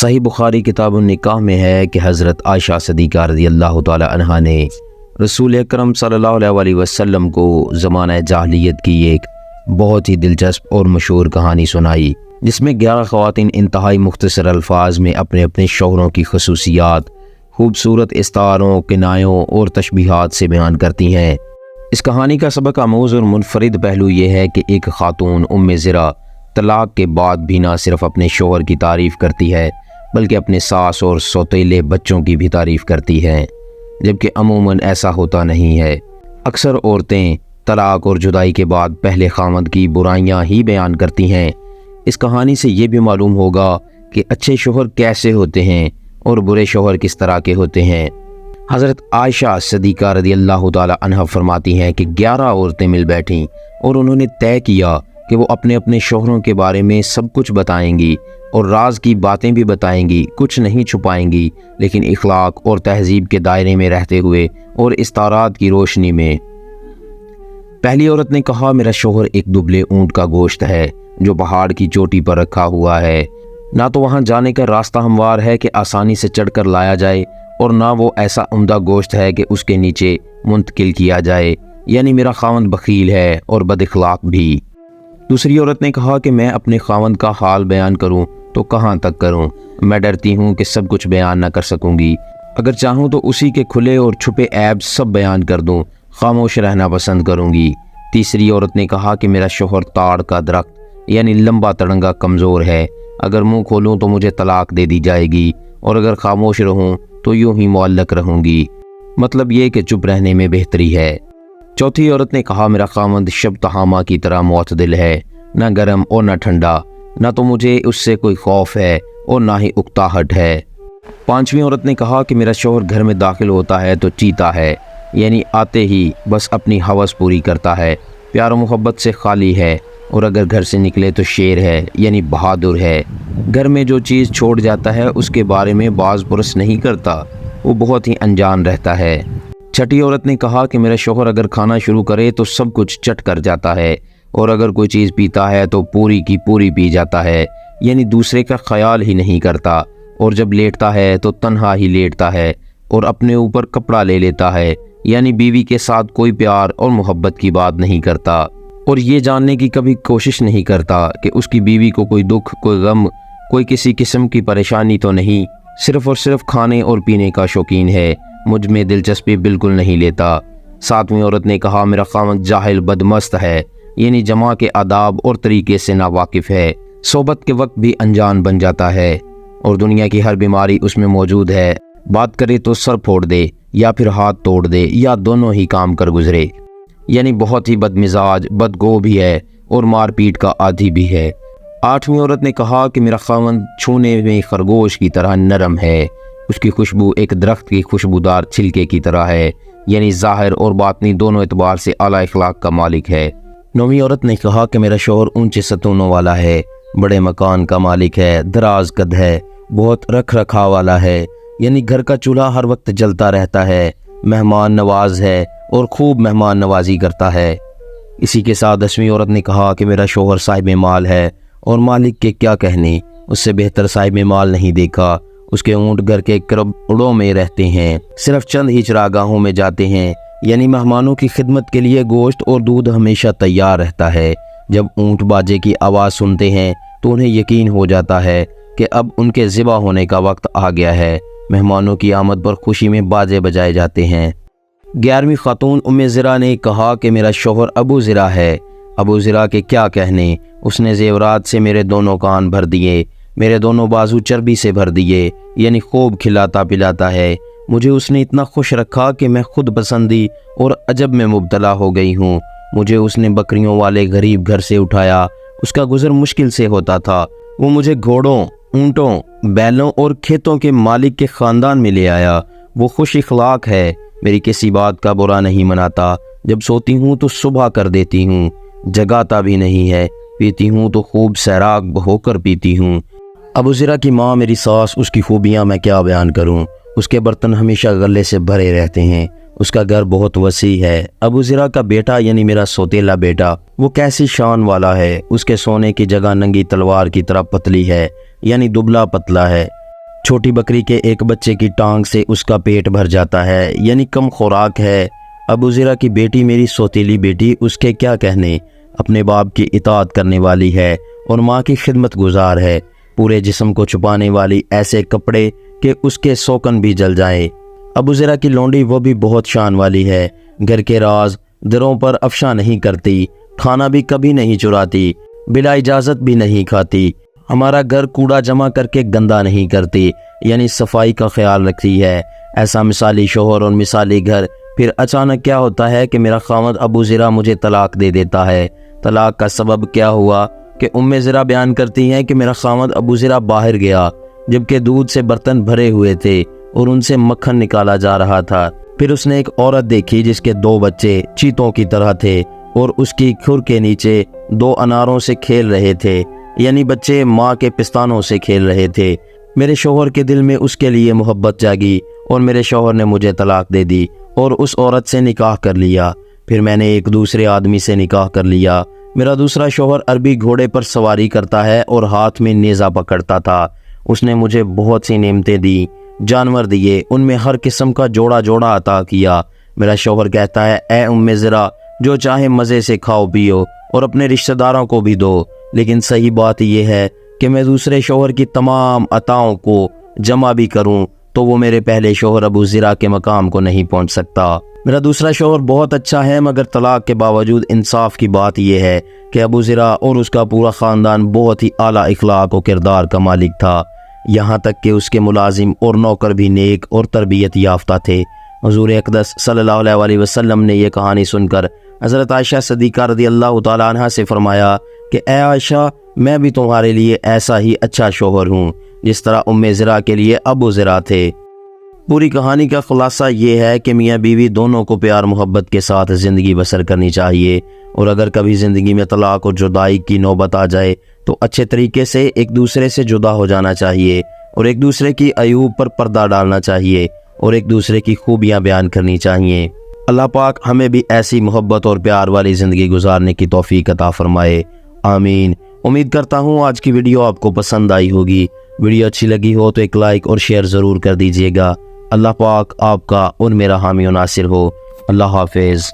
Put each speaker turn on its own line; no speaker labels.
صحیح بخاری کتاب النکاح میں ہے کہ حضرت عائشہ صدیقہ رضی اللہ تعالی عنہا نے رسول اکرم صلی اللہ علیہ وسلم کو زمانہ جاہلیت کی ایک بہت ہی دلچسپ اور مشہور کہانی سنائی، جس میں 11 خواتین انتہائی مختصر الفاظ میں اپنے اپنے شوہروں کی خصوصیات خوبصورت استعاروں، کنایوں اور تشبیہات سے بیان کرتی ہیں۔ اس کہانی کا سبق آموز اور منفرد پہلو یہ ہے کہ ایک خاتون ام زرع طلاق کے بعد بھی نہ صرف اپنے شوہر کی تعریف کرتی ہے بلکہ اپنے ساس اور سوتیلے بچوں کی بھی تعریف کرتی ہے، جبکہ عموماً ایسا ہوتا نہیں ہے۔ اکثر عورتیں طلاق اور جدائی کے بعد پہلے خاوند کی برائیاں ہی بیان کرتی ہیں۔ اس کہانی سے یہ بھی معلوم ہوگا کہ اچھے شوہر کیسے ہوتے ہیں اور برے شوہر کس طرح کے ہوتے ہیں۔ حضرت عائشہ صدیقہ رضی اللہ تعالی عنہا فرماتی ہیں کہ 11 عورتیں مل بیٹھیں اور انہوں نے طے کیا کہ وہ اپنے اپنے شوہروں کے بارے میں سب کچھ بتائیں گی اور راز کی باتیں بھی بتائیں گی، کچھ نہیں چھپائیں گی، لیکن اخلاق اور تہذیب کے دائرے میں رہتے ہوئے اور استعارات کی روشنی میں۔ پہلی عورت نے کہا، میرا شوہر ایک دبلے اونٹ کا گوشت ہے جو پہاڑ کی چوٹی پر رکھا ہوا ہے، نہ تو وہاں جانے کا راستہ ہموار ہے کہ آسانی سے چڑھ کر لایا جائے اور نہ وہ ایسا عمدہ گوشت ہے کہ اس کے نیچے منتقل کیا جائے، یعنی میرا خاوند بخیل ہے اور بد اخلاق بھی۔ دوسری عورت نے کہا کہ میں اپنے خاوند کا حال بیان کروں تو کہاں تک کروں، میں ڈرتی ہوں کہ سب کچھ بیان نہ کر سکوں گی، اگر چاہوں تو اسی کے کھلے اور چھپے عیب سب بیان کر دوں، خاموش رہنا پسند کروں گی۔ تیسری عورت نے کہا کہ میرا شوہر تاڑ کا درخت یعنی لمبا تڑنگا کمزور ہے، اگر منہ کھولوں تو مجھے طلاق دے دی جائے گی اور اگر خاموش رہوں تو یوں ہی معلق رہوں گی، مطلب یہ کہ چپ رہنے میں بہتری ہے۔ چوتھی عورت نے کہا، میرا خاوند شب تہامہ کی طرح معتدل ہے، نہ گرم اور نہ ٹھنڈا، نہ تو مجھے اس سے کوئی خوف ہے اور نہ ہی اکتاہٹ ہے۔ پانچویں عورت نے کہا کہ میرا شوہر گھر میں داخل ہوتا ہے تو چیتا ہے، یعنی آتے ہی بس اپنی ہوس پوری کرتا ہے، پیار و محبت سے خالی ہے، اور اگر گھر سے نکلے تو شیر ہے، یعنی بہادر ہے، گھر میں جو چیز چھوڑ جاتا ہے اس کے بارے میں باز پرس نہیں کرتا، وہ بہت ہی انجان رہتا ہے۔ چھٹی عورت نے کہا کہ میرا شوہر اگر کھانا شروع کرے تو سب کچھ چٹ کر جاتا ہے، اور اگر کوئی چیز پیتا ہے تو پوری کی پوری پی جاتا ہے، یعنی دوسرے کا خیال ہی نہیں کرتا، اور جب لیٹتا ہے تو تنہا ہی لیٹتا ہے اور اپنے اوپر کپڑا لے لیتا ہے، یعنی بیوی کے ساتھ کوئی پیار اور محبت کی بات نہیں کرتا، اور یہ جاننے کی کبھی کوشش نہیں کرتا کہ اس کی بیوی کو کوئی دکھ، کوئی غم، کوئی کسی قسم کی پریشانی تو نہیں، صرف اور صرف کھانے اور پینے کا شوقین ہے، مجھ میں دلچسپی بالکل نہیں لیتا۔ ساتویں عورت نے کہا، میرا خاوند جاہل بدمست ہے، یعنی جماع کے آداب اور طریقے سے ناواقف ہے، صحبت کے وقت بھی انجان بن جاتا ہے اور دنیا کی ہر بیماری اس میں موجود ہے، بات کرے تو سر پھوڑ دے یا پھر ہاتھ توڑ دے یا دونوں ہی کام کر گزرے، یعنی بہت ہی بد مزاج، بدگو بھی ہے اور مار پیٹ کا عادی بھی ہے۔ آٹھویں عورت نے کہا کہ میرا خاوند چھونے میں خرگوش کی طرح نرم ہے، اس کی خوشبو ایک درخت کی خوشبودار چھلکے کی طرح ہے، یعنی ظاہر اور باطنی دونوں اعتبار سے اعلیٰ اخلاق کا مالک ہے۔ نویں عورت نے کہا کہ میرا شوہر اونچے ستونوں والا ہے، بڑے مکان کا مالک ہے، دراز قد ہے، بہت رکھ رکھاو والا ہے، یعنی گھر کا چولہا ہر وقت جلتا رہتا ہے، مہمان نواز ہے اور خوب مہمان نوازی کرتا ہے۔ اسی کے ساتھ 10ویں عورت نے کہا کہ میرا شوہر صاحب مال ہے، اور مالک کے کیا کہنے، اس سے بہتر صاحب مال نہیں دیکھا، اس کے اونٹ گھر کے کربڑوں میں رہتے ہیں، صرف چند ہی چراگاہوں میں جاتے ہیں، یعنی مہمانوں کی خدمت کے لیے گوشت اور دودھ ہمیشہ تیار رہتا ہے، جب اونٹ باجے کی آواز سنتے ہیں تو انہیں یقین ہو جاتا ہے کہ اب ان کے ذبح ہونے کا وقت آ گیا ہے، مہمانوں کی آمد پر خوشی میں باجے بجائے جاتے ہیں۔ 11ویں خاتون ام زرع نے کہا کہ میرا شوہر ابو زرع ہے، ابو زرع کے کیا کہنے، اس نے زیورات سے میرے دونوں کان بھر دیے، میرے دونوں بازو چربی سے بھر دیے، یعنی خوب کھلاتا پلاتا ہے، مجھے اس نے اتنا خوش رکھا کہ میں خود پسندی اور عجب میں مبتلا ہو گئی ہوں، مجھے اس نے بکریوں والے غریب گھر سے اٹھایا، اس کا گزر مشکل سے ہوتا تھا، وہ مجھے گھوڑوں، اونٹوں، بیلوں اور کھیتوں کے مالک کے خاندان میں لے آیا، وہ خوش اخلاق ہے، میری کسی بات کا برا نہیں مناتا، جب سوتی ہوں تو صبح کر دیتی ہوں، جگاتا بھی نہیں ہے، پیتی ہوں تو خوب سیراک ہو کر پیتی ہوں۔ ابو زرع کی ماں میری ساس، اس کی خوبیاں میں کیا بیان کروں، اس کے برتن ہمیشہ غلے سے بھرے رہتے ہیں، اس کا گھر بہت وسیع ہے۔ ابو زرع کا بیٹا یعنی میرا سوتیلا بیٹا، وہ کیسی شان والا ہے، اس کے سونے کی جگہ ننگی تلوار کی طرح پتلی ہے، یعنی دبلا پتلا ہے، چھوٹی بکری کے ایک بچے کی ٹانگ سے اس کا پیٹ بھر جاتا ہے، یعنی کم خوراک ہے۔ ابو ذرا کی بیٹی میری سوتیلی بیٹی، اس کے کیا کہنے، اپنے باپ کی اطاعت کرنے والی ہے اور ماں کی خدمت گزار ہے، پورے جسم کو چھپانے والی، ایسے کپڑے کہ اس کے سوکن بھی جل جائیں۔ ابو ذرا کی لونڈی وہ بھی بہت شان والی ہے، گھر کے راز دروں پر افشا نہیں کرتی، کھانا بھی کبھی نہیں چراتی، بلا اجازت بھی نہیں کھاتی، ہمارا گھر کوڑا جمع کر کے گندا نہیں کرتی، یعنی صفائی کا خیال رکھتی ہے۔ ایسا مثالی شوہر اور مثالی گھر۔ پھر اچانک کیا ہوتا ہے کہ میرا خاوند ابو ذرا مجھے طلاق دے دیتا ہے۔ طلاق کا سبب کیا ہوا کہ ذرا بیان کرتی ہیں کہ میرا خاوند ابو ذرا باہر گیا جبکہ دودھ سے برتن بھرے ہوئے تھے اور ان سے مکھن نکالا جا رہا تھا۔ پھر اس نے ایک عورت دیکھی جس کے 2 بچے چیتوں کی طرح تھے اور اس کی کھر کے نیچے 2 اناروں سے کھیل رہے تھے، یعنی بچے ماں کے پستانوں سے کھیل رہے تھے۔ میرے شوہر کے دل میں اس کے لیے محبت جاگی اور میرے شوہر نے مجھے طلاق دے دی اور اس عورت سے نکاح کر لیا۔ پھر میں نے ایک دوسرے آدمی سے نکاح کر لیا۔ میرا دوسرا شوہر عربی گھوڑے پر سواری کرتا ہے اور ہاتھ میں نیزہ پکڑتا تھا۔ اس نے مجھے بہت سی نعمتیں دی، جانور دیے، ان میں ہر قسم کا جوڑا جوڑا عطا کیا۔ میرا شوہر کہتا ہے، اے ذرا، جو چاہے مزے سے کھاؤ پیو اور اپنے رشتہ داروں کو بھی دو، لیکن صحیح بات یہ ہے کہ میں دوسرے شوہر کی تمام عطاؤں کو جمع بھی کروں تو وہ میرے پہلے شوہر ابو ذرا کے مقام کو نہیں پہنچ سکتا۔ میرا دوسرا شوہر بہت اچھا ہے، مگر طلاق کے باوجود انصاف کی بات یہ ہے کہ ابو ذرا اور اس کا پورا خاندان بہت ہی اعلیٰ اخلاق و کردار کا مالک تھا، یہاں تک کہ اس کے ملازم اور نوکر بھی نیک اور تربیت یافتہ تھے۔ حضور اقدس صلی اللہ علیہ وسلم نے یہ کہانی سن کر حضرت عائشہ صدیقہ رضی اللہ تعالیٰ عنہ سے فرمایا کہ اے عائشہ، میں بھی تمہارے لیے ایسا ہی اچھا شوہر ہوں جس طرح ذرا کے لیے ابو ذرا تھے۔ پوری کہانی کا خلاصہ یہ ہے کہ میاں بیوی دونوں کو پیار محبت کے ساتھ زندگی بسر کرنی چاہیے، اور اگر کبھی زندگی میں طلاق اور جدائی کی نوبت آ جائے تو اچھے طریقے سے ایک دوسرے سے جدا ہو جانا چاہیے اور ایک دوسرے کی عیوب پر پردہ ڈالنا چاہیے اور ایک دوسرے کی خوبیاں بیان کرنی چاہیے۔ اللہ پاک ہمیں بھی ایسی محبت اور پیار والی زندگی گزارنے کی توفیق عطا فرمائے، آمین۔ امید کرتا ہوں آج کی ویڈیو آپ کو پسند آئی ہوگی۔ ویڈیو اچھی لگی ہو تو ایک لائک اور شیئر ضرور کر دیجیے گا۔ اللہ پاک آپ کا اور میرا حامی و ناصر ہو۔ اللہ حافظ۔